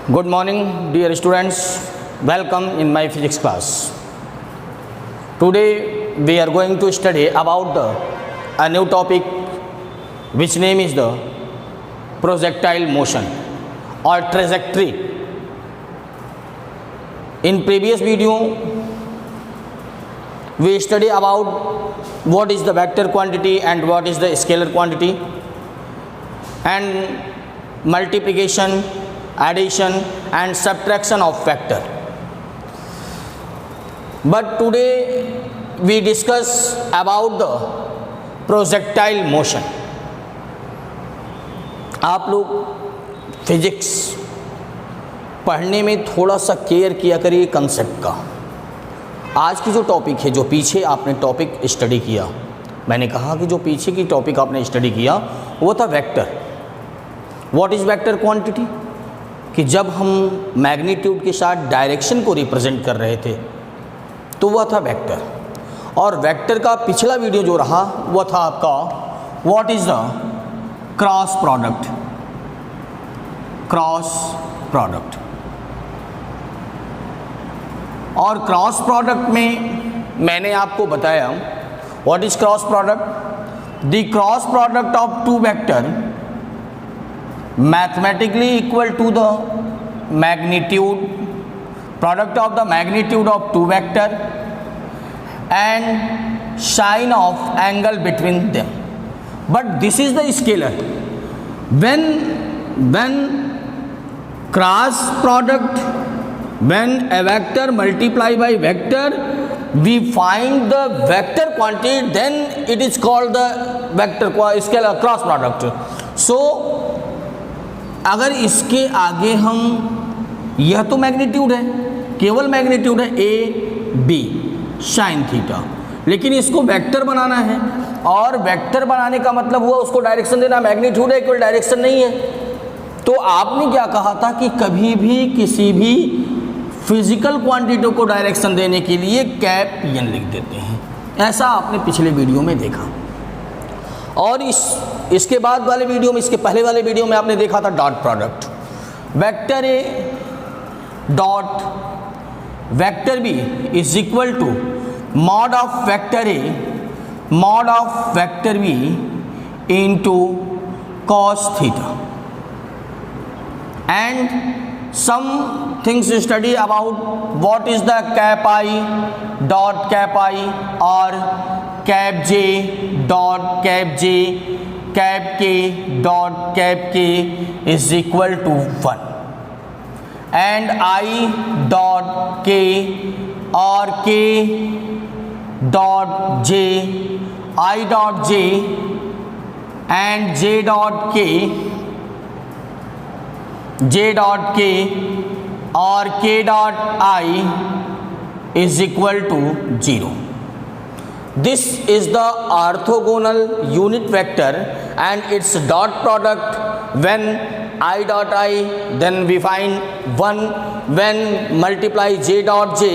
Good morning, dear students. Welcome in my physics class. Today we are going to study about a new topic which name is the projectile motion or trajectory. In previous video we study about what is the vector quantity and what is the scalar quantity, and multiplication, addition and subtraction of vector. But today we discuss about the projectile motion. आप लोग physics पढ़ने में थोड़ा सा care किया करिए concept का। आज की जो टॉपिक है, जो पीछे आपने टॉपिक स्टडी किया, मैंने कहा कि जो पीछे की टॉपिक आपने स्टडी किया वो था vector. What is vector quantity? कि जब हम मैग्नीट्यूड के साथ डायरेक्शन को रिप्रेजेंट कर रहे थे तो वह था वेक्टर। और वेक्टर का पिछला वीडियो जो रहा वह था आपका what is the cross product. Cross product और क्रॉस प्रोडक्ट में मैंने आपको बताया what is cross product. The cross product of two vector mathematically equal to the magnitude, product of the magnitude of two vector and sine of angle between them. But this is the scalar. When cross product, when a vector multiply by vector, we find the vector quantity, then it is called the vector scalar cross product. So अगर इसके आगे हम, यह तो magnitude है, केवल magnitude है A B sine theta, लेकिन इसको वेक्टर बनाना है और वेक्टर बनाने का मतलब हुआ उसको डायरेक्शन देना। मैग्नीट्यूड है, केवल डायरेक्शन नहीं है। तो आपने क्या कहा था कि कभी भी किसी भी फिजिकल क्वांटिटी को डायरेक्शन देने के लिए कैप एन लिख देते हैं, ऐसा आपने पिछले वीडियो में देखा। और इसके बाद वाले वीडियो में, इसके पहले वाले वीडियो में आपने देखा था dot product. Vector A dot vector B is equal to mod of vector A mod of vector B into cos theta. And some things study about what is the cap I dot cap I और cap J dot cap J cap K dot cap K is equal to 1 and I dot K और K dot J, I dot J and J dot K और K dot i is equal to 0. This is the orthogonal unit vector and its dot product when I dot I, then we find 1 when multiply j dot j,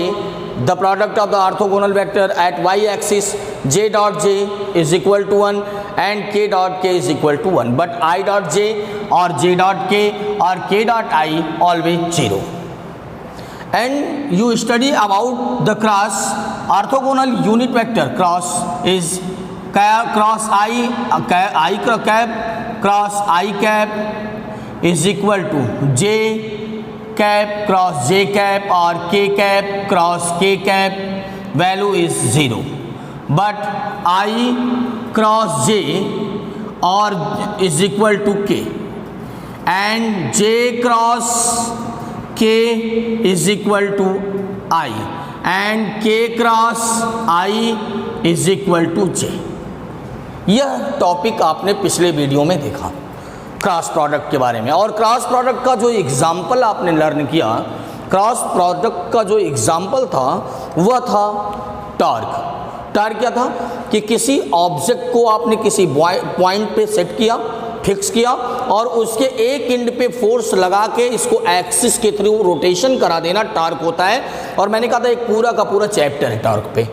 the product of the orthogonal vector at y axis j dot j is equal to 1 and k dot k is equal to 1, but I dot j or j dot k or k dot I always 0. And you study about the cross orthogonal unit vector. Cross is cross I cap cross I cap is equal to j cap cross j cap or k cap cross k cap, value is 0. But I cross j or is equal to k and j cross k is equal to I and k cross I is equal to j. यह topic आपने पिछले video में देखा cross product के बारे में। और cross product का जो एग्जाम्पल आपने लर्न किया, क्रॉस प्रोडक्ट का जो एग्जाम्पल था वह था टॉर्क। टॉर्क क्या था कि किसी ऑब्जेक्ट को आपने किसी पॉइंट पे सेट किया, फिक्स किया और उसके एक एंड पे फोर्स लगा के इसको एक्सिस के थ्रू रोटेशन करा देना टॉर्क होता है। और मैंने कहा था एक पूरा का पूरा चैप्टर है टॉर्क पे,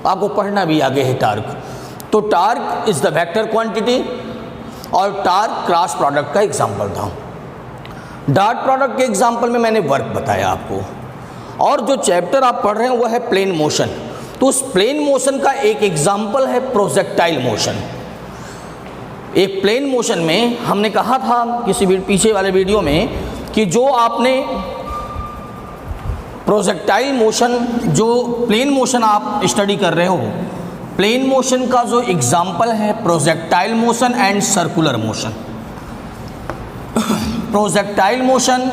आपको पढ़ना भी आगे है टॉर्क। तो torque is the vector quantity और टॉर्क क्रॉस प्रोडक्ट का एग्जांपल था। डॉट प्रोडक्ट के एग्जाम्पल में मैंने वर्क बताया आपको, और जो चैप्टर आप पढ़ रहे हैं वह है प्लेन मोशन। तो उस प्लेन मोशन का एक एग्जाम्पल है प्रोजेक्टाइल मोशन। एक प्लेन मोशन में हमने कहा था किसी पीछे वाले वीडियो में कि जो आपने प्रोजेक्टाइल मोशन, जो प्लेन मोशन आप स्टडी कर रहे हो, प्लेन मोशन का जो एग्जाम्पल है projectile motion and circular motion. Projectile motion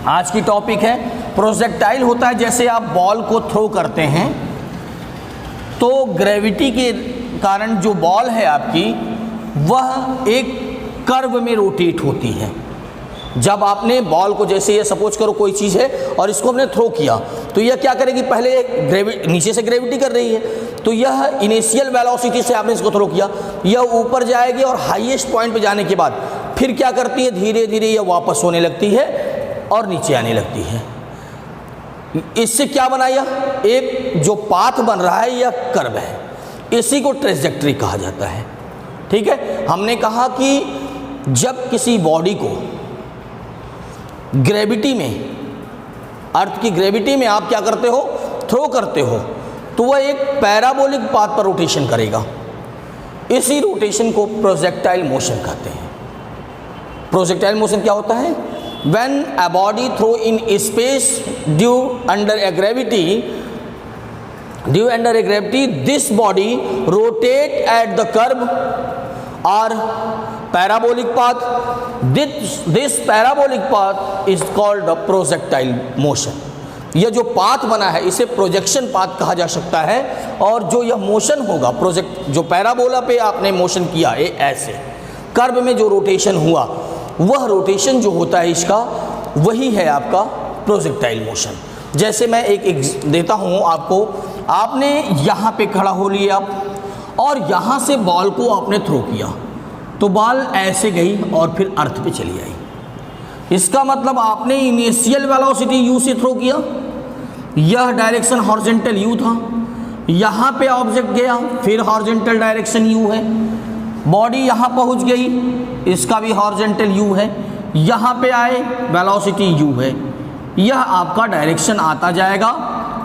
आज की टॉपिक है। प्रोजेक्टाइल होता है जैसे आप बॉल को थ्रो करते हैं तो ग्रेविटी के कारण जो बॉल है आपकी वह एक कर्व में रोटेट होती है। जब आपने बॉल को, जैसे ये सपोज करो कोई चीज़ है और इसको हमने थ्रो किया तो यह क्या करेगी, पहले नीचे से ग्रेविटी कर रही है, तो यह इनिशियल वेलोसिटी से आपने इसको थ्रो किया, यह ऊपर जाएगी और हाईएस्ट पॉइंट पे जाने के बाद फिर क्या करती है, धीरे धीरे यह वापस होने लगती है और नीचे आने लगती है। इससे क्या बनाया, एक जो पाथ बन रहा है यह कर्व है, इसी को ट्रेजेक्टरी कहा जाता है। ठीक है, हमने कहा कि जब किसी बॉडी को ग्रेविटी में, अर्थ की ग्रेविटी में आप क्या करते हो, थ्रो करते हो, तो वह एक पैराबोलिक पाथ पर रोटेशन करेगा। इसी रोटेशन को प्रोजेक्टाइल मोशन कहते हैं। प्रोजेक्टाइल मोशन क्या होता है, when a body throw in space due under a gravity, this body rotate at the curve or parabolic path. This parabolic path is called the projectile motion. यह जो path बना है इसे प्रोजेक्शन पाथ कहा जा सकता है, और जो यह मोशन होगा, जो पैराबोला पे आपने मोशन किया है, ऐसे कर्व में जो रोटेशन हुआ, वह रोटेशन जो होता है इसका, वही है आपका प्रोजेक्टाइल मोशन। जैसे मैं एक देता हूँ आपको, आपने यहाँ पे खड़ा हो लिया और यहाँ से बॉल को आपने थ्रो किया तो बॉल ऐसे गई और फिर अर्थ पे चली आई। इसका मतलब आपने इनिशियल वेलोसिटी u से थ्रो किया, यह डायरेक्शन हॉरिजॉन्टल u था, यहाँ पे ऑब्जेक्ट गया, फिर हॉरिजॉन्टल डायरेक्शन u है, बॉडी यहाँ पहुँच गई, इसका भी हॉरिजॉन्टल u है, यहाँ पे आए वेलोसिटी u है, यह आपका डायरेक्शन आता जाएगा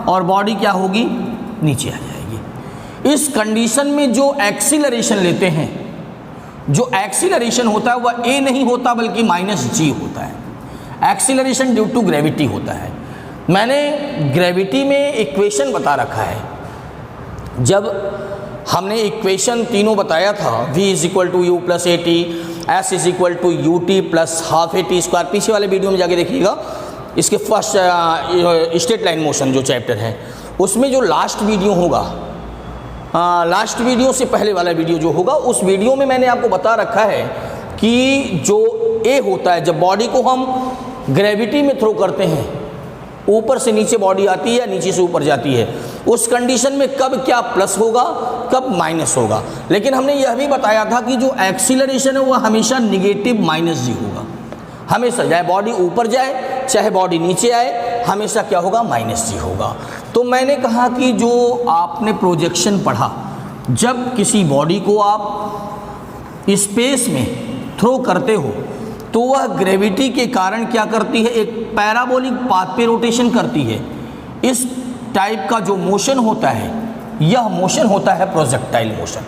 और बॉडी क्या होगी, नीचे आ जाएगी। इस कंडीशन में जो एक्सीलरेशन लेते हैं, जो एक्सीलरेशन होता है वह a नहीं होता बल्कि -g होता है। एक्सीलरेशन ड्यू टू ग्रेविटी होता है। मैंने ग्रेविटी में इक्वेशन बता रखा है। जब हमने इक्वेशन तीनों बताया था, v = u + at, s = ut + ½ at², पीछे वाले वीडियो में जाके देखिएगा, इसके फर्स्ट स्ट्रेट लाइन मोशन जो चैप्टर है उसमें जो लास्ट वीडियो होगा, लास्ट वीडियो से पहले वाला वीडियो जो होगा, उस वीडियो में मैंने आपको बता रखा है कि जो a होता है, जब बॉडी को हम ग्रेविटी में थ्रो करते हैं, ऊपर से नीचे बॉडी आती है, नीचे से ऊपर जाती है, उस कंडीशन में कब क्या प्लस होगा, कब माइनस होगा। लेकिन हमने यह भी बताया था कि जो एक्सीलरेशन है वह हमेशा निगेटिव -g होगा। हमेशा चाहे बॉडी ऊपर जाए चाहे बॉडी नीचे आए, हमेशा क्या होगा, -g होगा। तो मैंने कहा कि जो आपने प्रोजेक्शन पढ़ा, जब किसी बॉडी को आप स्पेस में थ्रो करते हो तो वह ग्रेविटी के कारण क्या करती है, एक पैराबोलिक पाथ पे रोटेशन करती है। इस टाइप का जो मोशन होता है, यह मोशन होता है प्रोजेक्टाइल मोशन।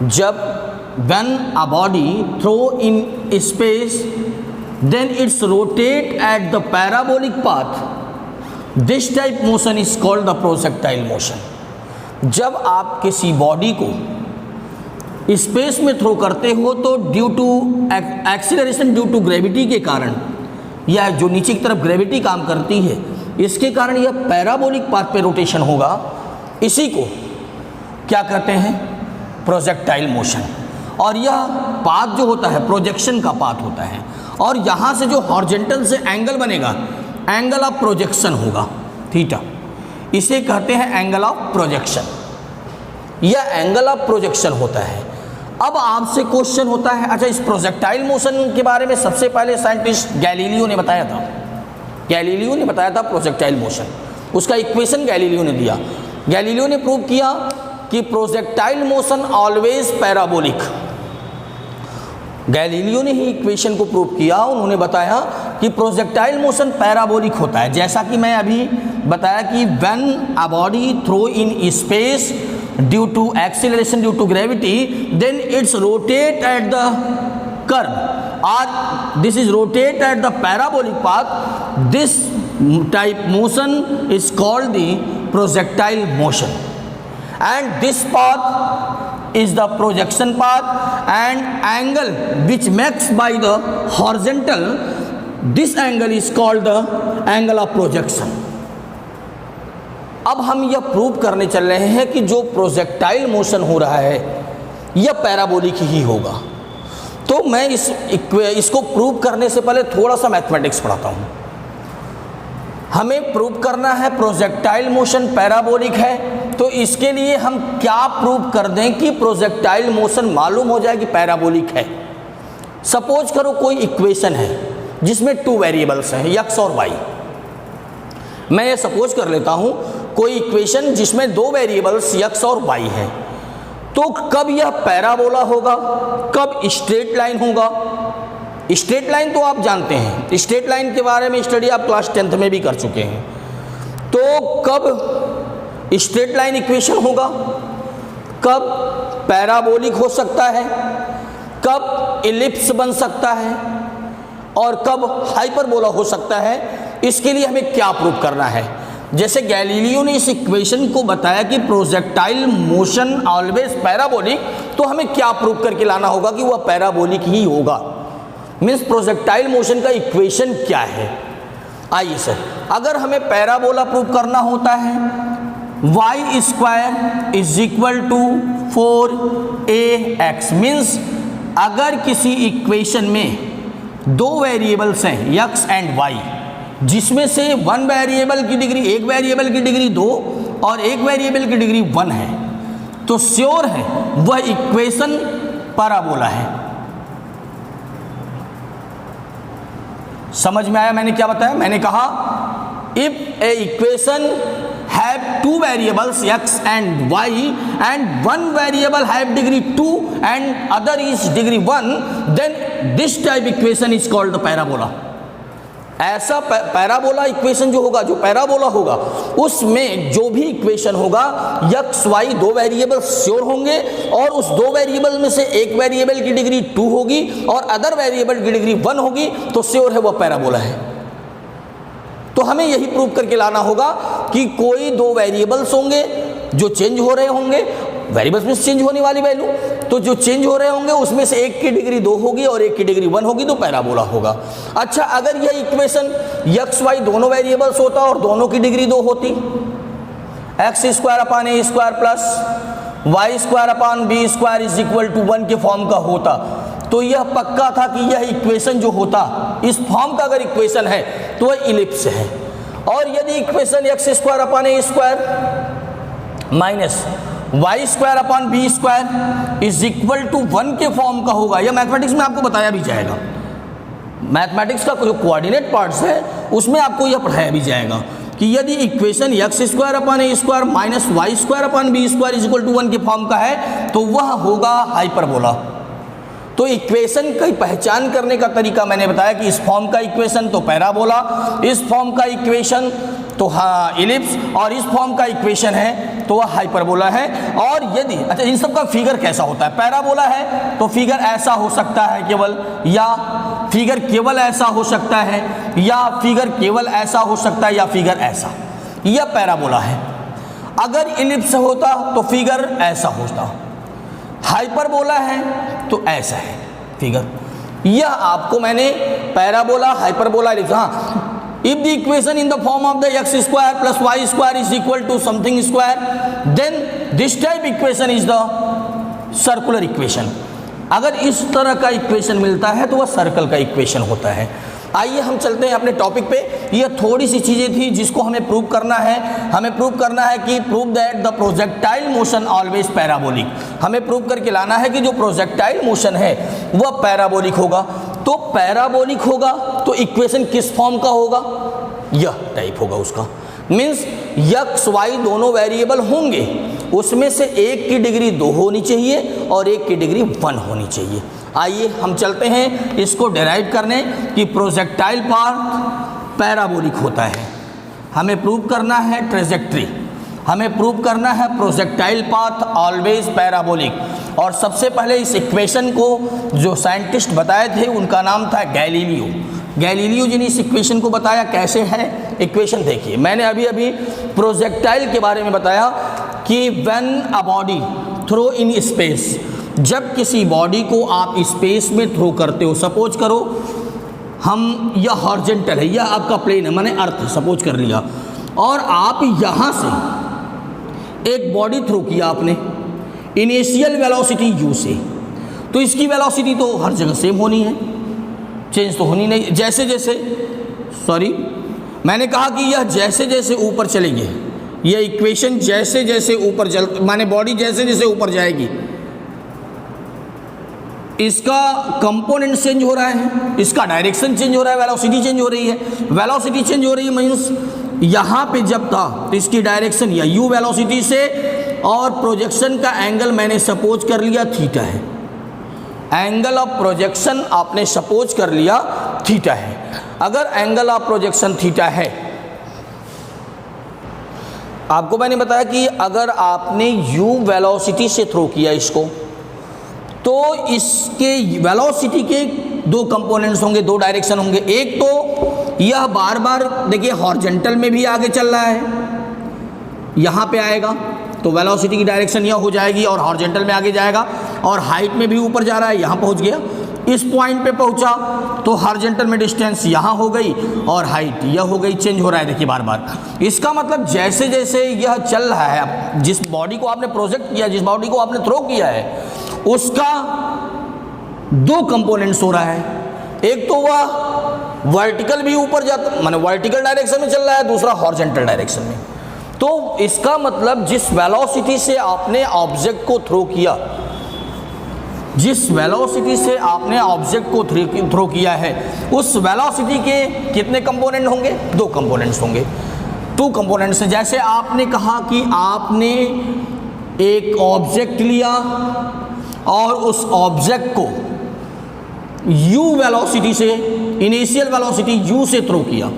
जब when a body throw in space then it's rotate at the parabolic path, this type motion is called the projectile motion. जब आप किसी बॉडी को स्पेस में थ्रो करते हो तो due to acceleration, due to gravity के कारण, या जो नीचे की तरफ ग्रेविटी काम करती है, इसके कारण यह पैराबोलिक पाथ पे रोटेशन होगा। इसी को क्या कहते हैं, प्रोजेक्टाइल मोशन। और यह पाथ जो होता है प्रोजेक्शन का पाथ होता है, और यहाँ से जो हॉरिजॉन्टल से एंगल बनेगा, एंगल ऑफ प्रोजेक्शन होगा, थीटा, इसे कहते हैं एंगल ऑफ प्रोजेक्शन। यह एंगल ऑफ प्रोजेक्शन होता है। अब आपसे क्वेश्चन होता है, अच्छा इस प्रोजेक्टाइल मोशन के बारे में सबसे पहले साइंटिस्ट गैलीलियो ने बताया था। गैलीलियो ने बताया था प्रोजेक्टाइल मोशन, उसका इक्वेशन गैलीलियो ने दिया। गैलीलियो ने प्रूव किया कि projectile motion always parabolic, Galileo ने ही इक्वेशन को प्रूव किया। उन्होंने बताया कि प्रोजेक्टाइल मोशन पैराबोलिक होता है, जैसा कि मैं अभी बताया कि when a body throw in space due to acceleration due to gravity then it's rotate at the curve और this is rotate at the parabolic path, this type motion is called the projectile motion, and this path is the projection path, and angle which makes by the horizontal, this angle is called the angle of projection. अब हम यह prove करने चल रहे हैं कि जो projectile motion हो रहा है यह पैराबोलिक ही होगा। तो मैं इसको प्रूव करने से पहले थोड़ा सा मैथमेटिक्स पढ़ाता हूँ। हमें प्रूव करना है प्रोजेक्टाइल मोशन पैराबोलिक है, तो इसके लिए हम क्या प्रूव कर दें कि प्रोजेक्टाइल मोशन मालूम हो जाए कि पैराबोलिक है। सपोज करो कोई इक्वेशन है जिसमें 2 वेरिएबल्स हैं x और y। मैं ये सपोज कर लेता हूँ कोई इक्वेशन जिसमें 2 वेरिएबल्स x और y है, तो कब यह पैराबोला होगा, कब स्ट्रेट लाइन होगा। स्ट्रेट लाइन तो आप जानते हैं, स्ट्रेट लाइन के बारे में स्टडी आप क्लास 10th में भी कर चुके हैं। तो कब स्ट्रेट लाइन इक्वेशन होगा, कब पैराबोलिक हो सकता है, कब इलिप्स बन सकता है और कब हाइपरबोला हो सकता है, इसके लिए हमें क्या प्रूव करना है। जैसे गैलीलियो ने इस इक्वेशन को बताया कि प्रोजेक्टाइल मोशन ऑलवेज पैराबोलिक, तो हमें क्या प्रूव करके लाना होगा कि वह पैराबोलिक ही होगा। मीन्स प्रोजेक्टाइल मोशन का इक्वेशन क्या है। आइए सर, अगर हमें पैराबोला प्रूव करना होता है y square is equal to 4ax, means अगर किसी इक्वेशन में 2 वेरिएबल्स हैं x एंड y, जिसमें से एक वेरिएबल की डिग्री 2 और एक वेरिएबल की डिग्री 1 है, तो श्योर है वह इक्वेशन पैराबोला है। समझ में आया मैंने क्या बताया? मैंने कहा if a equation have 2 variables x and y and 1 variable have degree 2 and other is degree 1, then this type equation is called parabola. ऐसा पैराबोला इक्वेशन जो होगा, जो पैराबोला होगा, उसमें जो भी इक्वेशन होगा x y 2 वेरिएबल श्योर होंगे और उस 2 वेरिएबल में से एक वेरिएबल की डिग्री 2 होगी और अदर वेरिएबल की डिग्री 1 होगी, तो श्योर है वह पैराबोला है। तो हमें यही प्रूव करके लाना होगा कि कोई 2 वेरिएबल्स होंगे जो चेंज हो रहे होंगे, वेरिएबल्स में चेंज होने वाली वैल्यू, तो जो चेंज हो रहे होंगे उसमें से एक की डिग्री 2 होगी और एक की डिग्री 1 होगी, तो पैराबोला होगा। अच्छा, अगर यह इक्वेशन x y दोनों वेरिएबल्स होता और दोनों की डिग्री 2 होती, x square upon a square plus y square upon b square is equal to 1 के फॉर्म का होता, तो यह पक्का था कि यह इक्वेशन जो होता, इस फॉर्म का अगर इक्वेशन है तो वह इलिप्स है। और यदि equation x square upon a square minus y square upon b square is equal to 1 के फॉर्म का होगा, यह मैथमेटिक्स में आपको बताया भी जाएगा। मैथमेटिक्स का जो कोऑर्डिनेट पार्ट्स है उसमें आपको यह पढ़ाया भी जाएगा कि यदि equation x square upon a square minus y square upon b square is equal to 1 के फॉर्म का है तो वह होगा हाइपरबोला। तो इक्वेशन की पहचान करने का तरीका मैंने बताया कि इस फॉर्म का इक्वेशन तो पैराबोला, इस फॉर्म का इक्वेशन तो हाँ इलिप्स, और इस फॉर्म का इक्वेशन है तो वह हाइपरबोला है। और यदि अच्छा इन सब का फिगर कैसा होता है, पैराबोला है तो फिगर ऐसा हो सकता है केवल, या फिगर केवल ऐसा हो सकता है, या फिगर केवल ऐसा हो सकता है, या फिगर ऐसा, यह पैराबोला है। अगर इलिप्स होता तो फिगर ऐसा होता, हाइपरबोला है तो ऐसा है फिगर। यह आपको मैंने पैराबोला, हाइपरबोला लिखा। हाँ, if the equation in the form of the x square plus y square is equal to something square, then this type equation is the circular equation। अगर इस तरह का इक्वेशन मिलता है तो वह सर्कल का इक्वेशन होता है। आइए हम चलते हैं अपने टॉपिक पे। यह थोड़ी सी चीज़ें थी जिसको हमें प्रूव करना है। हमें प्रूव करना है कि prove that the projectile motion always parabolic. हमें प्रूव करके लाना है कि जो प्रोजेक्टाइल मोशन है वह पैराबोलिक होगा। तो पैराबोलिक होगा तो इक्वेशन किस फॉर्म का होगा, यह टाइप होगा उसका। मीन्स x y दोनों वेरिएबल होंगे, उसमें से एक की डिग्री 2 होनी चाहिए और एक की डिग्री 1 होनी चाहिए। आइए हम चलते हैं इसको डिराइव करने कि प्रोजेक्टाइल पाथ पैराबोलिक होता है। हमें प्रूव करना है ट्रेजेक्ट्री, हमें प्रूव करना है प्रोजेक्टाइल पाथ ऑलवेज पैराबोलिक। और सबसे पहले इस इक्वेशन को जो साइंटिस्ट बताए थे उनका नाम था गैलीलियो। गैलीलियो जी ने इस इक्वेशन को बताया। कैसे है इक्वेशन देखिए, मैंने अभी प्रोजेक्टाइल के बारे में बताया कि when a body throw in space, जब किसी बॉडी को आप स्पेस में थ्रो करते हो, सपोज करो हम यह हॉरिजॉन्टल है, यह आपका प्लेन है, मैंने अर्थ सपोज कर लिया, और आप यहाँ से एक बॉडी थ्रो किया आपने इनिशियल वेलोसिटी u से, तो इसकी वेलोसिटी तो हर जगह सेम होनी है, चेंज तो होनी नहीं। जैसे जैसे मैंने कहा कि यह जैसे जैसे ऊपर चलेंगे, यह इक्वेशन जैसे जैसे ऊपर चल माने बॉडी जैसे जैसे ऊपर जाएगी इसका कंपोनेंट चेंज हो रहा है, इसका डायरेक्शन चेंज हो रहा है, वेलोसिटी चेंज हो रही है। वेलोसिटी चेंज हो रही है मीन्स यहाँ पे जब था तो इसकी डायरेक्शन या u वेलोसिटी से, और प्रोजेक्शन का एंगल मैंने सपोज कर लिया थीटा है, एंगल ऑफ प्रोजेक्शन आपने सपोज कर लिया थीटा है। अगर एंगल ऑफ प्रोजेक्शन थीटा है, आपको मैंने बताया कि अगर आपने u वेलोसिटी से थ्रो किया इसको, तो इसके वेलोसिटी के दो कंपोनेंट्स होंगे, दो डायरेक्शन होंगे। एक तो यह बार बार देखिए हॉरिजॉन्टल में भी आगे चल रहा है, यहाँ पे आएगा तो वेलोसिटी की डायरेक्शन यह हो जाएगी और हॉरिजॉन्टल में आगे जाएगा, और हाइट में भी ऊपर जा रहा है, यहाँ पहुँच गया, इस पॉइंट पे पहुँचा तो हॉरिजॉन्टल में डिस्टेंस यहाँ हो गई और हाइट यह हो गई, चेंज हो रहा है देखिए बार बार। इसका मतलब जैसे जैसे यह चल रहा है, जिस बॉडी को आपने प्रोजेक्ट किया, जिस बॉडी को आपने थ्रो किया है, उसका दो कंपोनेंट्स हो रहा है। एक तो वह वर्टिकल भी ऊपर जाता माने वर्टिकल डायरेक्शन में चल रहा है, दूसरा हॉरिजॉन्टल डायरेक्शन में। तो इसका मतलब जिस वेलोसिटी से आपने ऑब्जेक्ट को थ्रो किया, जिस वेलोसिटी से आपने ऑब्जेक्ट को थ्रो किया है, उस वेलोसिटी के कितने कंपोनेंट होंगे? दो कंपोनेंट्स होंगे, टू कंपोनेंट्स। जैसे आपने कहा कि आपने एक ऑब्जेक्ट लिया और उस ऑब्जेक्ट को u वेलोसिटी से, इनिशियल वेलोसिटी u से थ्रो किया।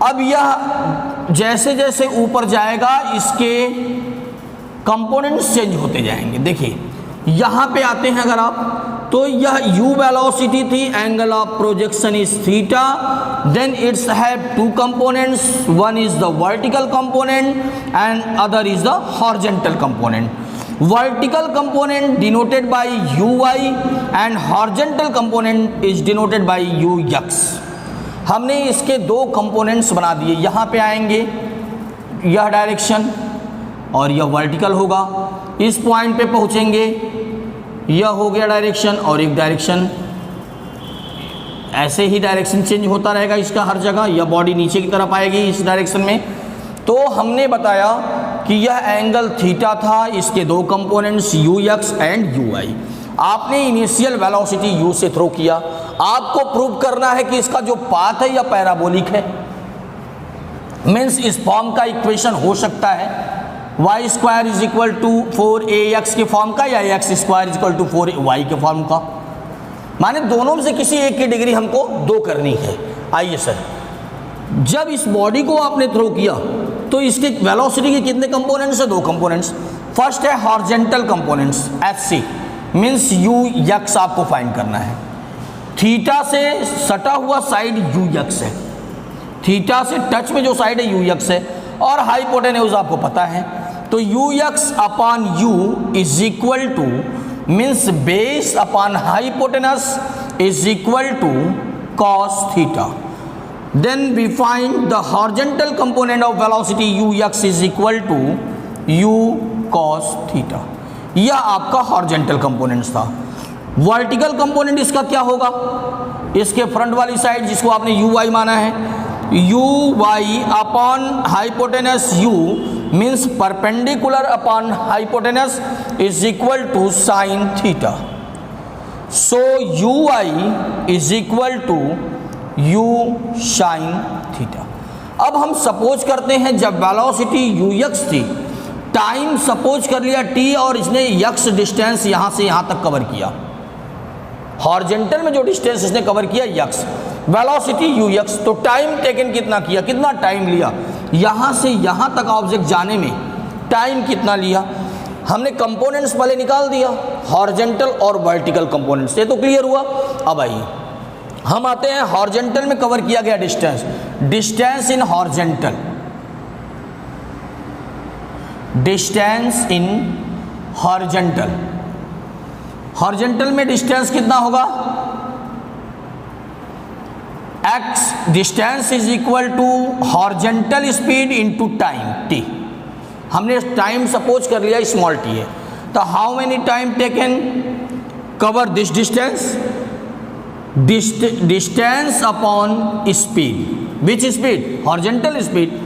अब यह जैसे जैसे ऊपर जाएगा इसके कंपोनेंट्स चेंज होते जाएंगे। देखिए यहाँ पे आते हैं अगर आप, तो यह u वेलोसिटी थी, angle of projection is theta, then its have two components, one is the vertical component and other is the horizontal component. Vertical component denoted by uy and horizontal component is denoted by ux। हमने इसके दो components बना दिए, यहाँ पे आएंगे यह direction और यह वर्टिकल होगा, इस पॉइंट पे पहुँचेंगे यह हो गया डायरेक्शन और एक डायरेक्शन, ऐसे ही डायरेक्शन चेंज होता रहेगा इसका हर जगह। यह बॉडी नीचे की तरफ आएगी इस डायरेक्शन में। तो हमने बताया कि यह एंगल थीटा था, इसके दो कंपोनेंट्स ux एंड uy। आपने इनिशियल वेलोसिटी u से थ्रो किया, आपको प्रूव करना है कि इसका जो पाथ है यह पैराबोलिक है, मीन्स इस फॉर्म का इक्वेशन हो सकता है y square is equal to 4ax के फॉर्म का या x square is equal to 4y के फॉर्म का, माने दोनों में से किसी एक की डिग्री हमको दो करनी है। आइए सर, जब इस बॉडी को आपने थ्रो किया तो इसके वेलोसिटी के कितने कंपोनेंट्स है? दो कंपोनेंट्स। फर्स्ट है horizontal components hc, means ux आपको फाइंड करना है। थीटा से सटा हुआ साइड ux है, थीटा से टच में जो साइड है ux है, और हाइपोटेन्यूज आपको पता है, तो ux upon u is equal to, means base upon hypotenuse is equal to cos theta. Then we find the horizontal component of velocity ux is equal to u cos theta। यह आपका horizontal component था। Vertical component इसका क्या होगा? इसके front वाली side जिसको आपने uy माना है, uy upon hypotenuse u means perpendicular upon hypotenuse is equal to sine theta. So uy is equal to u sine theta. अब हम सपोज करते हैं जब वेलोसिटी ux थी, टाइम सपोज कर लिया t और इसने x डिस्टेंस यहाँ से यहाँ तक कवर किया, हॉरिजेंटल में जो डिस्टेंस इसने कवर किया यक्स, वेलोसिटी यू यक्स, तो टाइम टेकन कितना किया, कितना टाइम लिया यहाँ से यहाँ तक ऑब्जेक्ट जाने में, टाइम कितना लिया। हमने कंपोनेंट्स पहले निकाल दिया, हॉरिजेंटल और वर्टिकल कंपोनेंट्स, ये तो क्लियर हुआ। अब आइए हम आते हैं हॉरिजेंटल में कवर किया गया distance, distance in horizontal, distance in horizontal, horizontal में डिस्टेंस कितना होगा, x, distance is equal to horizontal speed into time t. हमने टाइम सपोज कर लिया स्मॉल टी है, तो how many time taken cover this distance, distance upon speed, which speed, horizontal speed,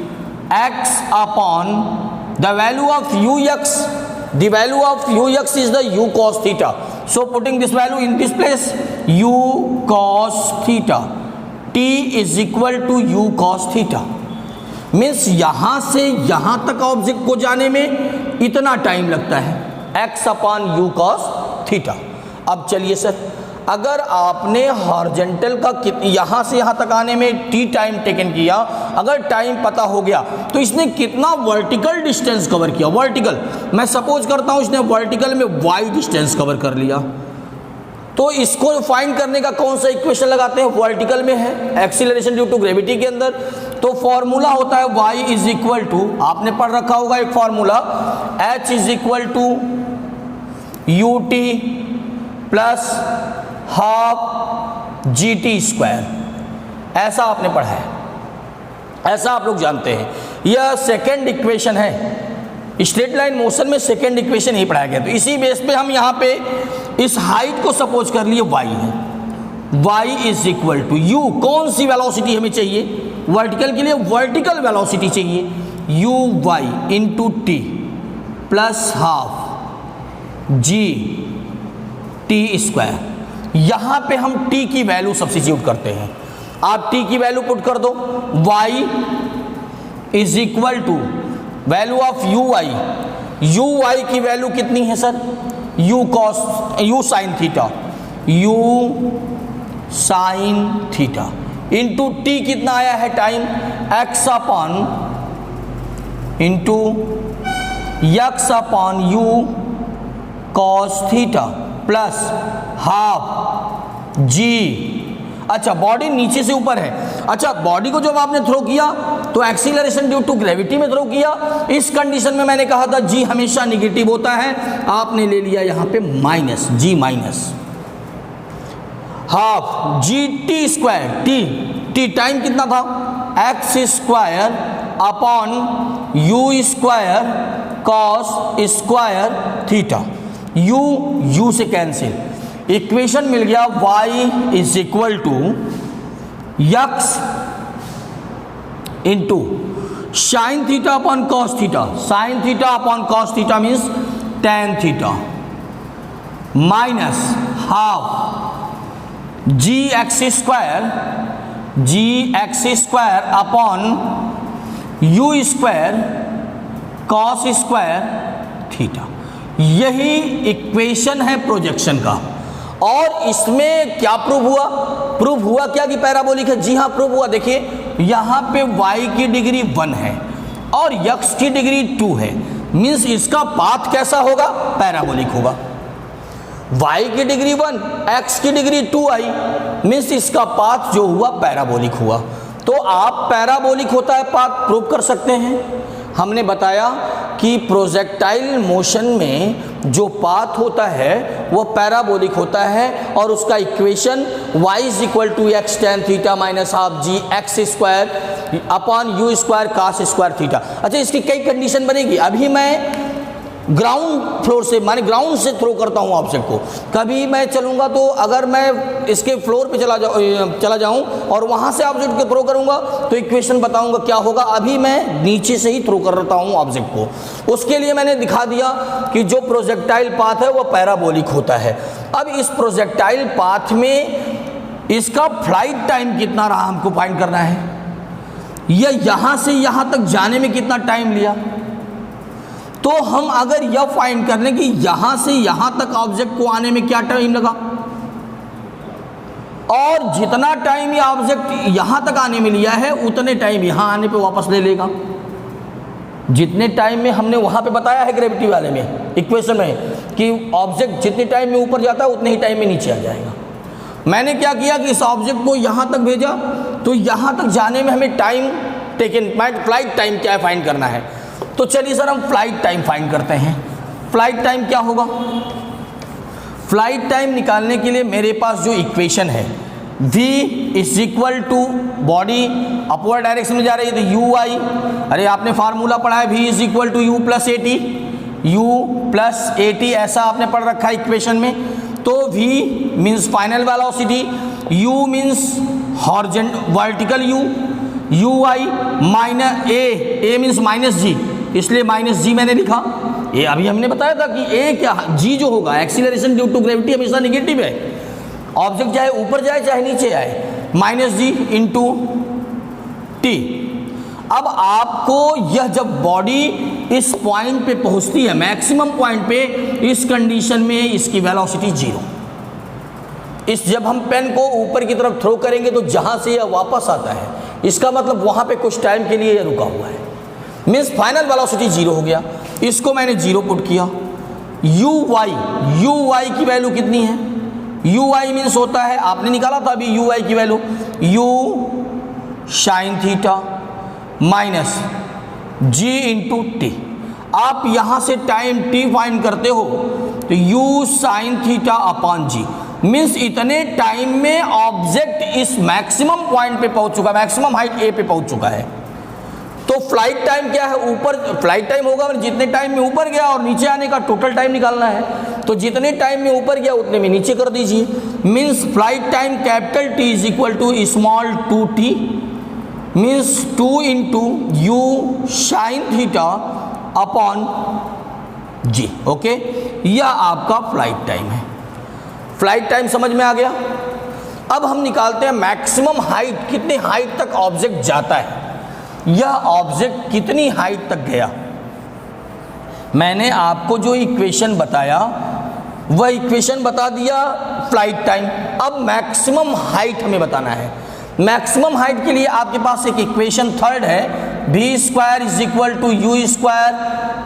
x upon the value of ux, the value of ux is the u cos theta, so putting this value in this place, u cos theta, t is equal to u cos theta, means यहाँ से यहाँ तक object को जाने में इतना time लगता है, x upon u cos theta। अब चलिए सर, अगर आपने हॉरिजेंटल का यहाँ से यहाँ तक आने में t टाइम टेकन किया, अगर टाइम पता हो गया तो इसने कितना वर्टिकल डिस्टेंस कवर किया, वर्टिकल, मैं सपोज करता हूँ इसने वर्टिकल में y डिस्टेंस कवर कर लिया, तो इसको फाइंड करने का कौन सा इक्वेशन लगाते हैं, वर्टिकल में है एक्सीलरेशन ड्यू टू ग्रेविटी के अंदर, तो फॉर्मूला होता है y इज इक्वल टू, आपने पढ़ रखा होगा एक formula, h is equal to u t plus half G T square, ऐसा आपने पढ़ा है, ऐसा आप लोग जानते हैं। यह सेकेंड इक्वेशन है, स्ट्रेट लाइन मोशन में सेकेंड इक्वेशन ही पढ़ाया गया, तो इसी बेस पे हम यहाँ पे इस हाइट को सपोज कर लिए y है, y is equal to u, कौन सी वेलोसिटी हमें चाहिए, वर्टिकल के लिए वर्टिकल वेलोसिटी चाहिए, u y into t plus half G T square. यहाँ पे हम t की वैल्यू सब्स्टिट्यूट करते हैं, आप t की वैल्यू पुट कर दो, y is equal to value of U Y की वैल्यू कितनी है sir, u sine theta, u sine theta into T कितना आया है time, x upon into X upon U cos theta plus half G. अच्छा body नीचे से ऊपर है, अच्छा बॉडी को जब आपने थ्रो किया तो एक्सीलरेशन ड्यू टू ग्रेविटी में थ्रो किया, इस कंडीशन में मैंने कहा था जी हमेशा निगेटिव होता है, आपने ले लिया यहाँ पे minus, G minus half G T square, T time कितना था, X square upon you square cos square theta, U से कैंसिल, इक्वेशन मिल गया y is equal to X into sine theta upon cos theta, sine theta upon cos theta means tan theta minus half ji x square upon you square cos square theta. यही equation है projection का, और इसमें क्या prove हुआ, prove हुआ क्या कि पैराबोलिक है, जी हाँ प्रूव हुआ। देखिए यहाँ पे y की डिग्री 1 है और x की डिग्री 2 है, मीन्स इसका पाथ कैसा होगा, पैराबोलिक होगा। y की डिग्री 1, x की डिग्री 2 आई, मीन्स इसका पाथ जो हुआ पैराबोलिक हुआ। तो आप पैराबोलिक होता है पाथ प्रूव कर सकते हैं। हमने बताया कि प्रोजेक्टाइल मोशन में जो पाथ होता है वो पैराबोलिक होता है, और उसका equation y is equal to x tan theta minus half ji x square upon you square cos square theta. अच्छा इसकी कई कंडीशन बनेगी। अभी मैं ग्राउंड फ्लोर से माने ग्राउंड से थ्रो करता हूँ ऑब्जेक्ट को, कभी मैं चलूँगा तो अगर मैं इसके फ्लोर पे चला जाऊँ और वहाँ से ऑब्जेक्ट को थ्रो करूँगा तो इक्वेशन बताऊँगा क्या होगा। अभी मैं नीचे से ही थ्रो करता हूँ ऑब्जेक्ट को, उसके लिए मैंने दिखा दिया कि जो प्रोजेक्टाइल पाथ है वो पैराबोलिक होता है। अब इस प्रोजेक्टाइल पाथ में इसका फ्लाइट टाइम कितना रहा हमको फाइंड करना है, या यहाँ से यहाँ तक जाने में कितना टाइम लिया। तो हम अगर यह फाइंड कर लें कि यहाँ से यहाँ तक ऑब्जेक्ट को आने में क्या टाइम लगा, और जितना टाइम ये ऑब्जेक्ट यहाँ तक आने में लिया है उतने टाइम यहाँ आने पे वापस ले लेगा। जितने टाइम में हमने वहाँ पे बताया है ग्रेविटी वाले में इक्वेशन में कि ऑब्जेक्ट जितने टाइम में ऊपर जाता है उतने ही टाइम में नीचे आ जाएगा। मैंने क्या किया कि इस ऑब्जेक्ट को यहाँ तक भेजा, तो यहाँ तक जाने में हमें टाइम टेकन, फ्लाइट टाइम क्या है फाइंड करना है। तो चलिए सर हम फ्लाइट टाइम फाइंड करते हैं। फ्लाइट टाइम क्या होगा? फ्लाइट टाइम निकालने के लिए मेरे पास जो इक्वेशन है v is equal to body upward direction में जा रही है तो यू आई, अरे आपने फार्मूला पढ़ा है v is equal to U plus A T, ऐसा आपने पढ़ रखा है इक्वेशन में। तो v means final velocity, u means vertical U I minus A means minus G, इसलिए माइनस जी मैंने लिखा। ये अभी हमने बताया था कि ए क्या जी जो होगा एक्सीलरेशन ड्यू टू ग्रेविटी हमेशा निगेटिव है, ऑब्जेक्ट चाहे ऊपर जाए चाहे नीचे आए, माइनस जी इंटू टी। अब आपको यह जब बॉडी इस पॉइंट पे पहुंचती है मैक्सिमम पॉइंट पे, इस कंडीशन में इसकी वेलोसिटी जीरो। इस जब हम पेन को ऊपर की तरफ थ्रो करेंगे तो जहां से यह वापस आता है इसका मतलब वहां पे कुछ टाइम के लिए यह रुका हुआ है, मीन्स फाइनल वेलोसिटी जीरो हो गया। इसको मैंने जीरो पुट किया। यू वाई की वैल्यू कितनी है? यू वाई मीन्स होता है, आपने निकाला था अभी यू वाई की value, u sine theta minus g into t. आप यहां से टाइम टी फाइंड करते हो तो यू साइन थीटा अपॉन जी, मीन्स इतने टाइम में ऑब्जेक्ट इस मैक्सिमम पॉइंट पे पहुंच चुका है, मैक्सिमम हाइट ए पे पहुंच चुका है। तो फ्लाइट टाइम क्या है? ऊपर फ्लाइट टाइम होगा जितने टाइम में ऊपर गया और नीचे आने का टोटल टाइम निकालना है, तो जितने टाइम में ऊपर गया उतने में नीचे कर दीजिए। Means flight time capital t is equal to small two t, means 2 into u sine theta upon g. Okay, यह आपका फ्लाइट टाइम है। फ्लाइट टाइम समझ में आ गया। अब हम निकालते हैं मैक्सिमम हाइट, कितनी हाइट तक ऑब्जेक्ट जाता है, यह ऑब्जेक्ट कितनी हाइट तक गया। मैंने आपको जो इक्वेशन बताया वह इक्वेशन बता दिया फ्लाइट टाइम। अब मैक्सिमम हाइट हमें बताना है। मैक्सिमम हाइट के लिए आपके पास एक इक्वेशन थर्ड है, v square is equal to you square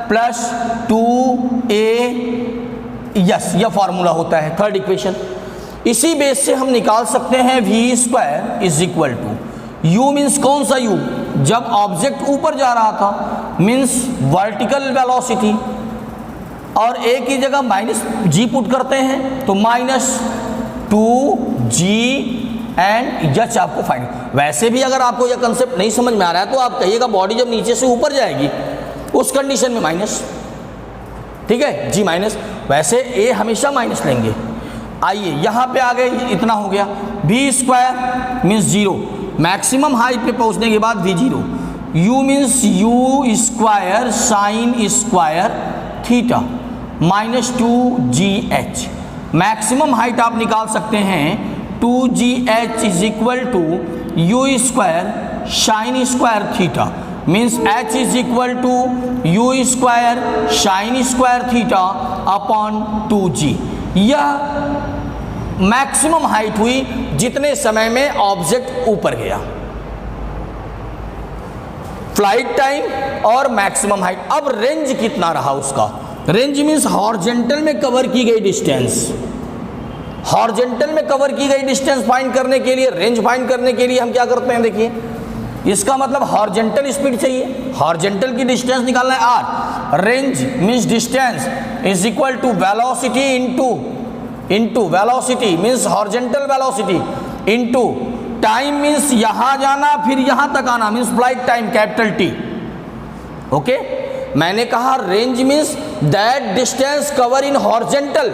plus 2a, yes यह फॉर्मूला होता है थर्ड इक्वेशन। इसी बेस से हम निकाल सकते हैं v square is equal to u means कौन सा u? जब ऑब्जेक्ट ऊपर जा रहा था मीन्स वर्टिकल वेलोसिटी, और a की जगह माइनस जी पुट करते हैं तो माइनस 2g एंड यच आपको फाइंड। वैसे भी अगर आपको यह कंसेप्ट नहीं समझ में आ रहा है तो आप कहिएगा बॉडी जब नीचे से ऊपर जाएगी उस कंडीशन में माइनस, ठीक है, जी माइनस। वैसे a हमेशा माइनस लेंगे। आइए यहाँ पे आ गए, इतना हो गया। v square means zero, maximum height पे पहुंचने के बाद v zero, u means u square sine square theta minus 2gh। Maximum height आप निकाल सकते हैं 2gh is equal to you square sine square theta, means h is equal to you square sine square theta upon 2g। यह maximum height हुई जितने समय में object ऊपर गया। फ्लाइट टाइम और मैक्सिमम हाइट। अब रेंज कितना रहा उसका? रेंज मीन्स हॉरिजॉन्टल में कवर की गई डिस्टेंस। हॉरिजॉन्टल में कवर की गई डिस्टेंस फाइंड करने के लिए, रेंज फाइंड करने के लिए हम क्या करते हैं, देखिए इसका मतलब हॉरिजॉन्टल स्पीड चाहिए, हॉरिजॉन्टल की डिस्टेंस निकालना है r। Range means distance is equal to velocity into velocity means horizontal velocity into time means यहां जाना फिर यहां तक आना means flight time capital T। Okay, मैंने कहा range means that distance cover in horizontal,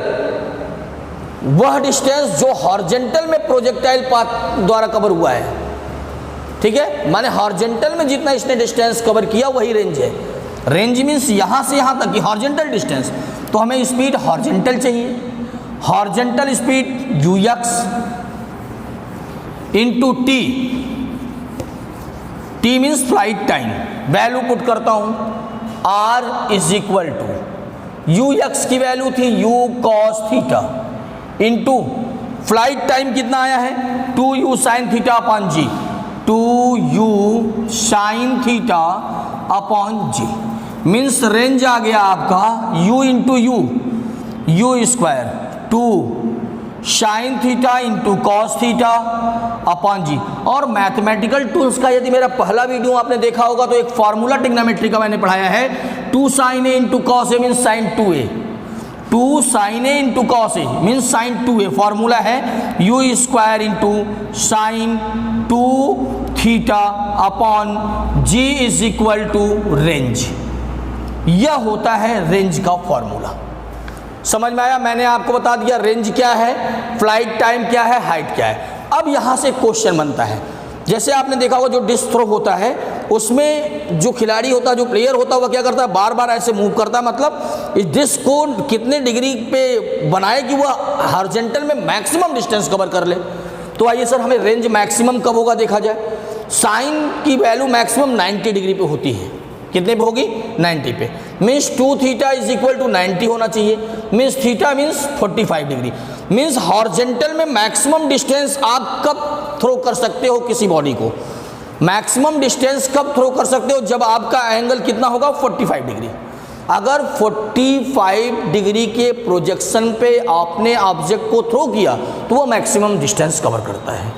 वह डिस्टेंस जो हॉरिजॉन्टल में प्रोजेक्टाइल पाथ द्वारा कवर हुआ है, ठीक है, माने हॉरिजॉन्टल में जितना इसने डिस्टेंस कवर किया वही रेंज है। रेंज मीन्स यहां से यहां तक की हॉरिजॉन्टल डिस्टेंस, तो हमें स्पीड हॉरिजॉन्टल चाहिए। Horizontal speed ux into T, T means flight time, value put करता हूं r is equal to ux की वैल्यू थी u cos theta into flight time कितना आया है 2u sine theta upon G, 2u sine theta upon जी, means range आ गया आपका u into U square 2 sine theta into cos theta upon G. और mathematical tools का यदि मेरा पहला वीडियो आपने देखा होगा तो एक फॉर्मूला ट्रिग्नोमेट्री का मैंने पढ़ाया है, 2 sine a into cos a means sine 2a, 2 sine a into cos a means sine 2a। Formula है you square into sine 2 theta upon g is equal to range. यह होता है रेंज का formula. समझ में आया? मैंने आपको बता दिया रेंज क्या है, फ्लाइट टाइम क्या है, हाइट क्या है। अब यहाँ से क्वेश्चन बनता है, जैसे आपने देखा होगा जो डिस्क थ्रो होता है उसमें जो खिलाड़ी होता है, जो प्लेयर होता है, वह क्या करता है, बार बार ऐसे मूव करता है, मतलब इस डिस्क को कितने डिग्री पे बनाए कि वह हॉरिजॉन्टल में मैक्सिमम डिस्टेंस कवर कर ले। तो आइए सर, हमें रेंज मैक्सिमम कब होगा देखा जाए। साइन की वैल्यू मैक्सिमम 90 डिग्री पे होती है। कितने पे होगी? 90 पे। Means 2 theta is equal to 90 होना चाहिए। Means theta means 45 degree. Means horizontal में मैक्सिमम डिस्टेंस आप कब थ्रो कर सकते हो किसी बॉडी को? मैक्सिमम डिस्टेंस कब थ्रो कर सकते हो? जब आपका एंगल कितना होगा? 45 डिग्री। अगर 45 डिग्री के प्रोजेक्शन पे आपने ऑब्जेक्ट को थ्रो किया तो वो मैक्सिमम डिस्टेंस कवर करता है।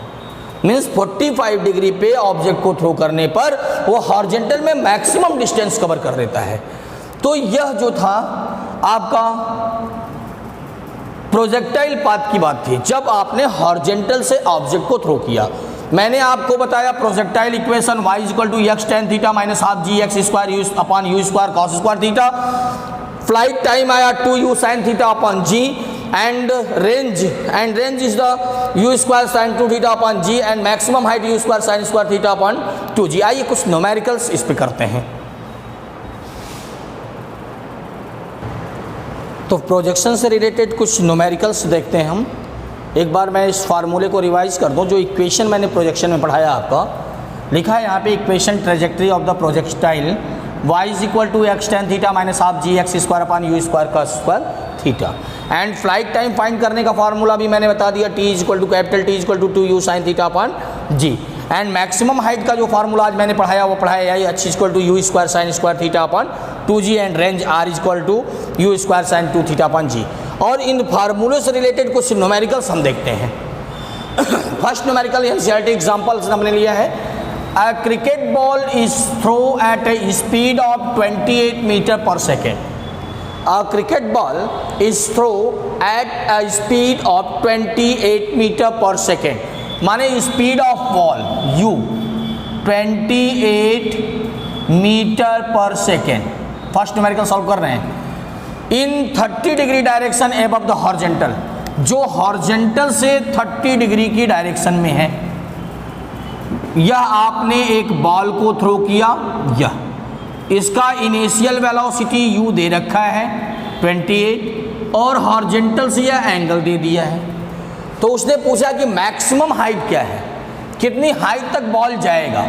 मीन्स 45 डिग्री पे ऑब्जेक्ट को थ्रो करने पर वो हॉरिजॉन्टल में मैक्सिमम डिस्टेंस कवर कर देता है। तो यह जो था आपका प्रोजेक्टाइल पाथ की बात थी, जब आपने हॉरिजॉन्टल से ऑब्जेक्ट को थ्रो किया। मैंने आपको बताया projectile equation y equal to x tan theta minus half ji x square u upon you square cos square theta. Flight time आया 2u sine theta upon g and range is the u square sin 2 theta upon g and maximum height u square sin square theta upon 2g। आइए कुछ numericals इस पे करते हैं। तो projection से related कुछ न्यूमेरिकल्स देखते हैं हम। एक बार मैं इस फार्मूले को रिवाइज कर दूं, जो इक्वेशन मैंने प्रोजेक्शन में पढ़ाया आपका, लिखा है यहाँ पे equation trajectory of the projectile y is equal to x tan theta minus half ji x square upon you square cos square theta. And flight time find करने का फार्मूला भी मैंने बता दिया, t is equal to capital T is equal to 2u sine theta upon g. And maximum height का जो formula आज मैंने पढ़ाया वो पढ़ाया है h is equal to you square sine square theta upon 2g and range r is equal to you square sine 2 theta upon G. और इन फार्मूले से रिलेटेड कुछ न्यूमेरिकल्स हम देखते हैं। फर्स्ट न्यूमेरिकल एनसीईआरटी एग्जांपल्स हमने लिया है। A cricket ball is thrown at a speed of 28 meter per second. A cricket ball is thrown at a speed of 28 meter per second. माने speed of ball u 28 meter per second. First numerical solve कर रहे हैं। In 30 degree direction above the horizontal, जो horizontal से 30 degree की direction में है। यह आपने एक बॉल को थ्रो किया, यह इसका इनिशियल वेलोसिटी u दे रखा है 28 और हॉरिजॉन्टल से यह एंगल दे दिया है। तो उसने पूछा कि मैक्सिमम हाइट क्या है, कितनी हाइट तक बॉल जाएगा।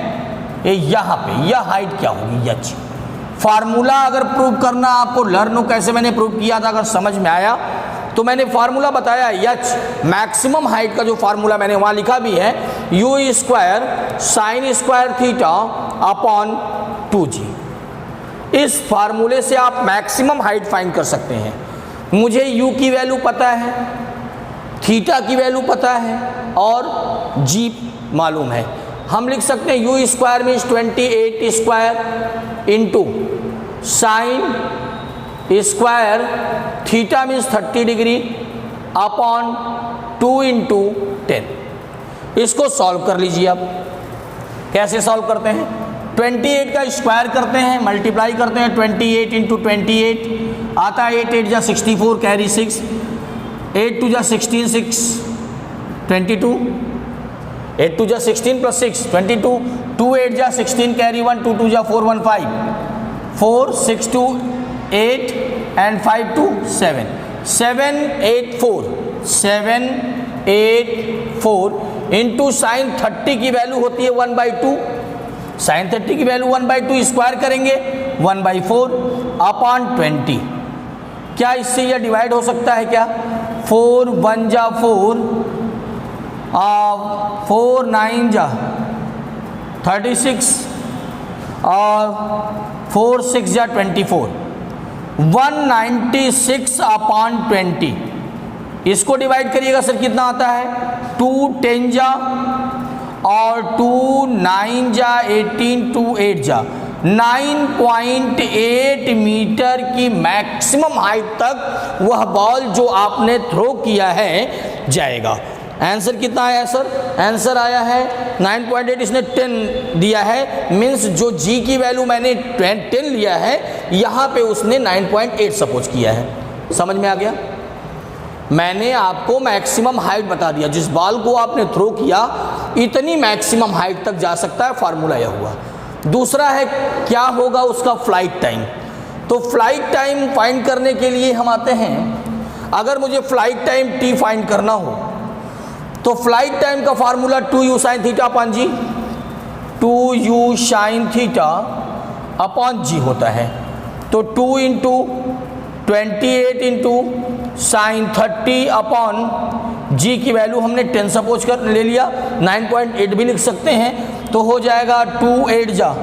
ये यहाँ पे यह हाइट क्या होगी, यह फार्मूला अगर प्रूव करना आपको लर्न कैसे मैंने प्रूव किया था, अगर समझ में आया तो मैंने फार्मूला बताया एच मैक्सिमम हाइट का जो फार्मूला मैंने वहाँ लिखा भी है you square sine square theta upon 2g। इस फार्मूले से आप मैक्सिमम हाइट फाइंड कर सकते हैं। मुझे u की वैल्यू पता है, थीटा की वैल्यू पता है और g मालूम है। हम लिख सकते हैं you square means 28 square into sign square theta means 30 degree upon 2 into 10। इसको सॉल्व कर लीजिए। आप कैसे सॉल्व करते हैं? 28 का स्क्वायर करते हैं, मल्टीप्लाई करते हैं 28 इंटू 28 आता है 8 8 जा 64 कैरी 6 8 2 जा 16 6 22 8 2 जा 16 प्लस 6 22 2 8 जा 16 कैरी 1 2 2 जा 4 1 5 4 6 2 8 and 5 2 7 7 8 4 7 8 4 इंटू साइन 30 की वैल्यू होती है 1/2। साइन 30 की वैल्यू 1/2 स्क्वायर करेंगे 1/4 अपॉन 20। क्या इससे यह डिवाइड हो सकता है क्या? 4 1 जा 4 4 9 जा 36 और 4 6 जा 24, 196 अपॉन 20। इसको डिवाइड करिएगा सर कितना आता है, 2 10 जा और 2 9 जा 18, 2 8 जा 9.8 मीटर की मैक्सिमम हाइट तक वह बॉल जो आपने थ्रो किया है जाएगा। आंसर कितना आया सर, आंसर आया है 9.8, इसने 10 दिया है, मीन्स जो जी की वैल्यू मैंने 10 लिया है यहाँ पे उसने 9.8 सपोज किया है। समझ में आ गया, मैंने आपको मैक्सिमम हाइट बता दिया, जिस बॉल को आपने थ्रो किया इतनी मैक्सिमम हाइट तक जा सकता है, फार्मूला यह हुआ। दूसरा है क्या होगा उसका फ्लाइट टाइम। तो फ्लाइट टाइम फाइंड करने के लिए हम आते हैं, अगर मुझे फ्लाइट टाइम टी फाइंड करना हो तो फ्लाइट टाइम का formula 2u sin theta upon G, 2u sin theta upon G होता है। तो 2 into 28 into sine 30 upon G की वैल्यू हमने 10 सपोज कर ले लिया, 9.8 भी लिख सकते हैं, तो हो जाएगा 2 8 जा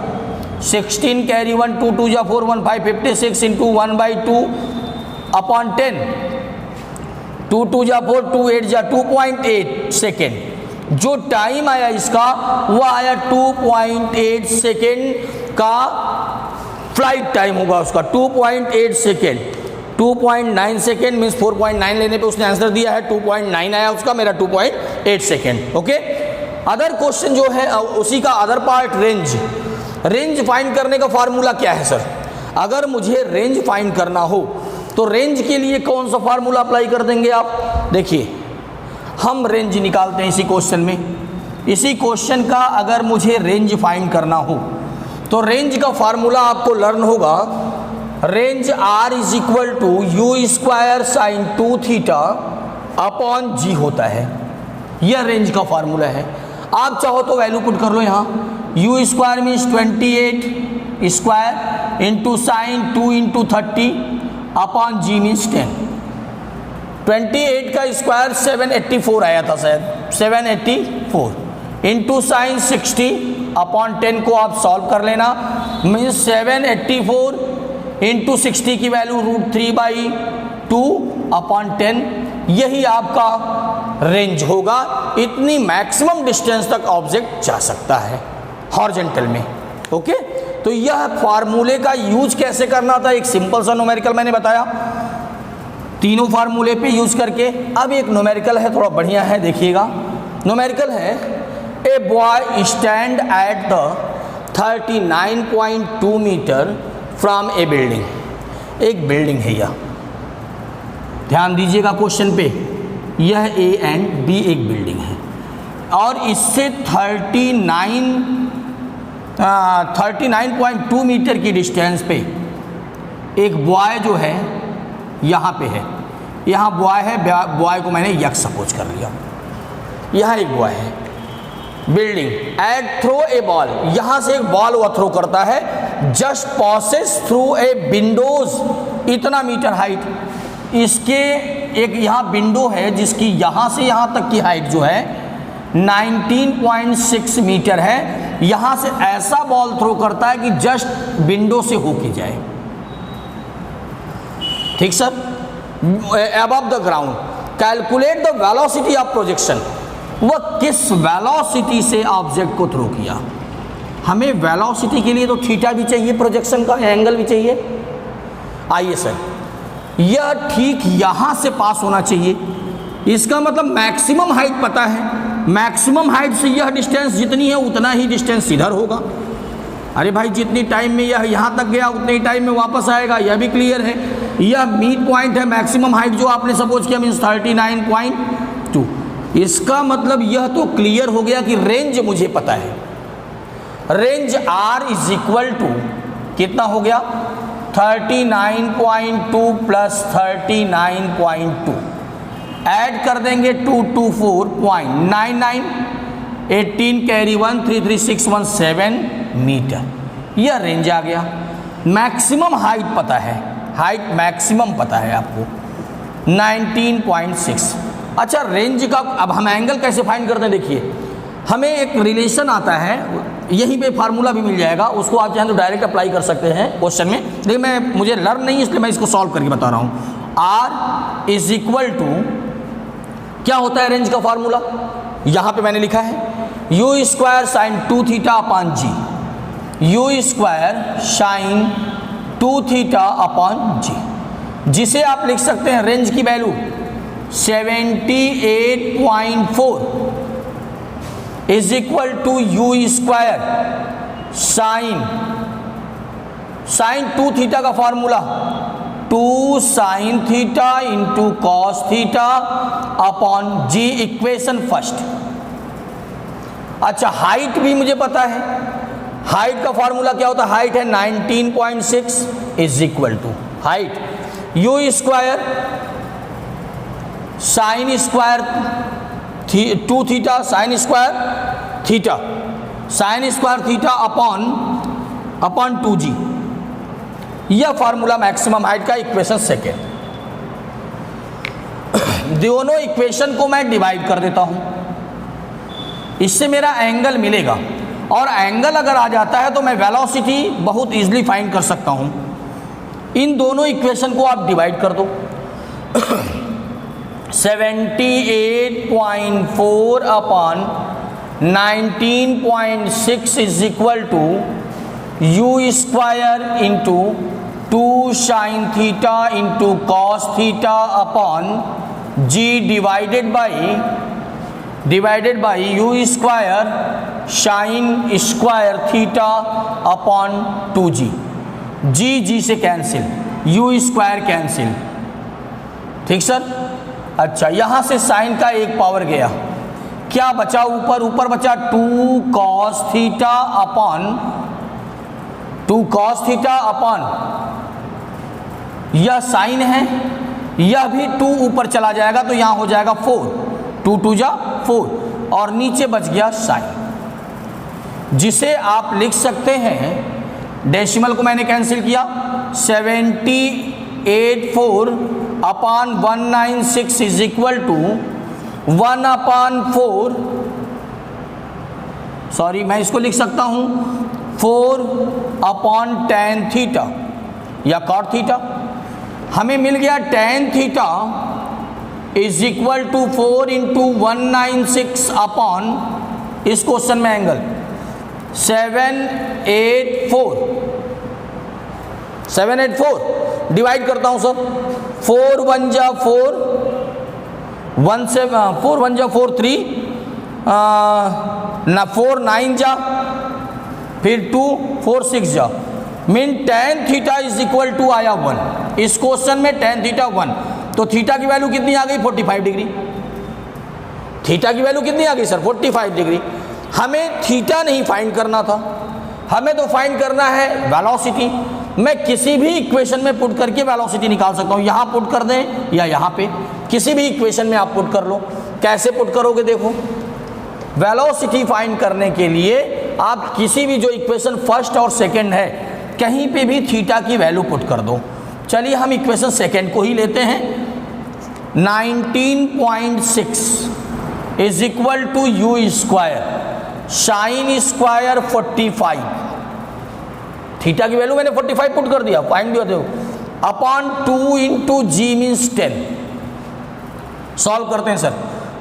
16 कैरी 1 2 2 जा 4 1 5 56 इंटू 1/2 अपॉन 10, 2 2 जा 4 2 8 जा 2.8 सेकेंड। जो टाइम आया इसका वह आया 2.8 सेकेंड का फ्लाइट टाइम होगा उसका, 2.8 सेकेंड। 2.9 सेकेंड मीन्स 4.9 लेने पे उसने आंसर दिया है, 2.9 आया उसका, मेरा 2.8 सेकेंड। ओके, अदर क्वेश्चन जो है उसी का अदर पार्ट, रेंज फाइंड करने का फार्मूला क्या है सर। अगर मुझे रेंज फाइंड करना हो तो रेंज के लिए कौन सा फार्मूला अप्लाई कर देंगे आप। देखिए हम रेंज निकालते हैं इसी क्वेश्चन में, इसी क्वेश्चन का अगर मुझे रेंज फाइंड करना हो तो रेंज का फार्मूला आपको लर्न होगा, range R is equal to you square sine 2 theta upon G होता है। यह रेंज का फार्मूला है। आप चाहो तो वैल्यू पुट कर लो यहाँ, u square means 28 square into sine 2 into 30 upon जी मीन्स 10। 28 का स्क्वायर 784 आया था शायद, 784 इंटू साइन 60 अपॉन 10 को आप सॉल्व कर लेना, मीन्स 784 इंटू 60 की वैल्यू √3/2 अपॉन 10, यही आपका रेंज होगा। इतनी मैक्सिमम डिस्टेंस तक ऑब्जेक्ट जा सकता है हॉरिजॉन्टल में। ओके, तो यह फार्मूले का यूज कैसे करना था, एक सिंपल सा न्यूमेरिकल मैंने बताया तीनों फार्मूले पे यूज करके। अब एक न्यूमेरिकल है, थोड़ा बढ़िया है, देखिएगा। न्यूमेरिकल है, a boy stand at the 39.2 metre from a building. एक बिल्डिंग है यह, ध्यान दीजिएगा क्वेश्चन पे, यह ए एंड बी एक बिल्डिंग है और इससे 39.2 मीटर की डिस्टेंस पे एक बॉय जो है यहाँ पे है, यहाँ बॉय है, बॉय को मैंने यक्स सपोज कर लिया, यहाँ एक बॉय है। Building at throw a ball, यहाँ से एक बॉल वो थ्रो करता है, just passes through a windows, इतना मीटर हाइट इसके एक यहाँ विंडो है जिसकी यहाँ से यहाँ तक की हाइट जो है 19.6 मीटर है। यहाँ से ऐसा बॉल थ्रो करता है कि जस्ट विंडो से होके जाए, ठीक sir, above the ground. Calculate the velocity of projection, वह किस वेलोसिटी से ऑब्जेक्ट को थ्रो किया। हमें वेलोसिटी के लिए तो थीटा भी चाहिए, प्रोजेक्शन का एंगल भी चाहिए। आइए सर, यह ठीक यहाँ से पास होना चाहिए, इसका मतलब मैक्सिमम हाइट पता है, मैक्सिमम हाइट से यह डिस्टेंस जितनी है उतना ही डिस्टेंस इधर होगा। अरे भाई जितनी टाइम में यह यहाँ तक गया उतने ही टाइम में वापस आएगा, यह भी क्लियर है। यह मीड पॉइंट है, मैक्सिमम हाइट जो आपने सपोज किया मीन्स 39.2। इसका मतलब यह तो क्लियर हो गया कि रेंज मुझे पता है। Range R is equal to कितना हो गया, 39.2 प्लस 39.2 ऐड कर देंगे 224.99, 18 कैरी 1 33617 मीटर, यह रेंज आ गया। मैक्सिमम हाइट पता है, हाइट मैक्सिमम पता है आपको 19.6। अच्छा रेंज का अब हम एंगल कैसे फाइंड करते हैं, देखिए हमें एक रिलेशन आता है, यहीं पे फार्मूला भी मिल जाएगा, उसको आप चाहें तो डायरेक्ट अप्लाई कर सकते हैं क्वेश्चन में, लेकिन मुझे लर्न नहीं इसलिए मैं इसको सॉल्व करके बता रहा हूँ। R इज इक्वल टू क्या होता है रेंज का फार्मूला, यहाँ पे मैंने लिखा है you square sine 2 theta upon G, U square sine 2 theta upon G, जिसे आप लिख सकते हैं रेंज की value 78.4 is equal to you square sine 2 theta का formula 2 sine theta into cos theta upon G, equation first. अच्छा height भी मुझे पता है, हाइट का फॉर्मूला क्या होता है, हाइट है 19.6 is equal to height u square sine square 2 theta sine square theta upon 2g, यह फार्मूला मैक्सिमम हाइट का इक्वेशन सेकेंड। दोनों इक्वेशन को मैं डिवाइड कर देता हूं, इससे मेरा एंगल मिलेगा, और एंगल अगर आ जाता है तो मैं वेलोसिटी बहुत इजीली फाइंड कर सकता हूं। इन दोनों इक्वेशन को आप डिवाइड कर दो 78.4 upon 19.6 is equal to you square into 2 sine theta into cos theta upon ji divided by you square sine square theta upon 2g, जी से कैंसिल, यू स्क्वायर कैंसिल, ठीक सर। अच्छा यहाँ से साइन का एक पावर गया, क्या बचा ऊपर बचा 2 cos थीटा अपॉन यह साइन है, यह भी 2 ऊपर चला जाएगा तो यहाँ हो जाएगा 4, 2 2 जा 4, और नीचे बच गया साइन, जिसे आप लिख सकते हैं, डेसिमल को मैंने कैंसिल किया 78.4 upon 196 is equal to 1 upon 4, sorry मैं इसको लिख सकता हूं 4 अपॉन tan थीटा या cot थीटा। हमें मिल गया tan theta is equal to 4 into 196 upon इस क्वेश्चन में एंगल 784 डिवाइड करता हूं सर, 4 1 जा 4, 1 से 4 1 जा 4 3 ना 4 9 जा, फिर 2 4 6 जा, mean tan theta is equal to आया 1, इस क्वेश्चन में tan थीटा 1, तो थीटा की वैल्यू कितनी आ गई 45 डिग्री, थीटा की वैल्यू कितनी आ गई सर 45 डिग्री। हमें थीटा नहीं फाइंड करना था, हमें तो फाइंड करना है वेलोसिटी। मैं किसी भी इक्वेशन में पुट करके वेलोसिटी निकाल सकता हूँ, यहाँ पुट कर दें या यहाँ पे, किसी भी इक्वेशन में आप पुट कर लो। कैसे पुट करोगे, देखो वेलोसिटी फाइंड करने के लिए आप किसी भी जो इक्वेशन फर्स्ट और सेकंड है कहीं पे भी थीटा की वैल्यू पुट कर दो। चलिए हम इक्वेशन सेकंड को ही लेते हैं, 19.6 is equal to you square sine square 45, theta की वैल्यू मैंने 45 पुट कर दिया, फाइंड भी होते हो, upon 2 into g means 10। Solve करते हैं sir,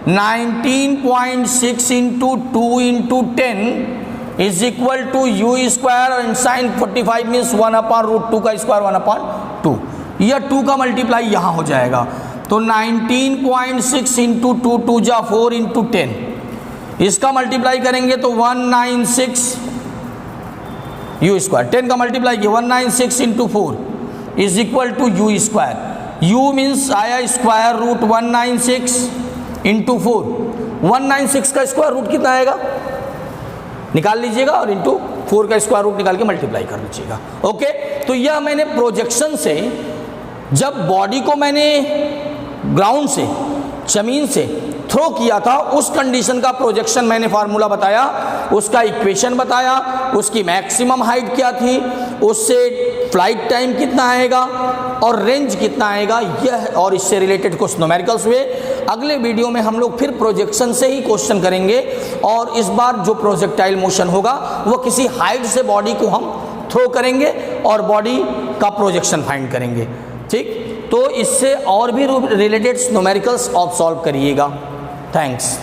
19.6 into 2 into 10 is equal to you square and sine 45 means 1 upon root 2 का स्क्वायर 1 अपॉन 2, यह 2 का मल्टीप्लाई यहाँ हो जाएगा। तो 19.6 इंटू 2 2 जा 4 इंटू 10, इसका मल्टीप्लाई करेंगे तो 196 यू स्क्वायर, 10 का मल्टीप्लाई किया 196 into 4 is equal to you square, u means आया स्क्वायर रूट 196 इंटू 4, 196 का स्क्वायर रूट कितना आएगा निकाल लीजिएगा और इंटू 4 का स्क्वायर रूट निकाल के मल्टीप्लाई कर लीजिएगा। ओके, तो यह मैंने प्रोजेक्शन से, जब बॉडी को मैंने ग्राउंड से जमीन से थ्रो किया था उस कंडीशन का प्रोजेक्शन मैंने फार्मूला बताया, उसका इक्वेशन बताया, उसकी मैक्सिमम हाइट क्या थी, उससे फ्लाइट टाइम कितना आएगा और रेंज कितना आएगा, यह और इससे रिलेटेड कुछ न्यूमेरिकल्स हुए। अगले वीडियो में हम लोग फिर प्रोजेक्शन से ही क्वेश्चन करेंगे और इस बार जो प्रोजेक्टाइल मोशन होगा वो किसी हाइट से बॉडी को हम थ्रो करेंगे और बॉडी का प्रोजेक्शन फाइंड करेंगे। ठीक, तो इससे और भी रिलेटेड न्यूमेरिकल्स आप सॉल्व करिएगा। थैंक्स।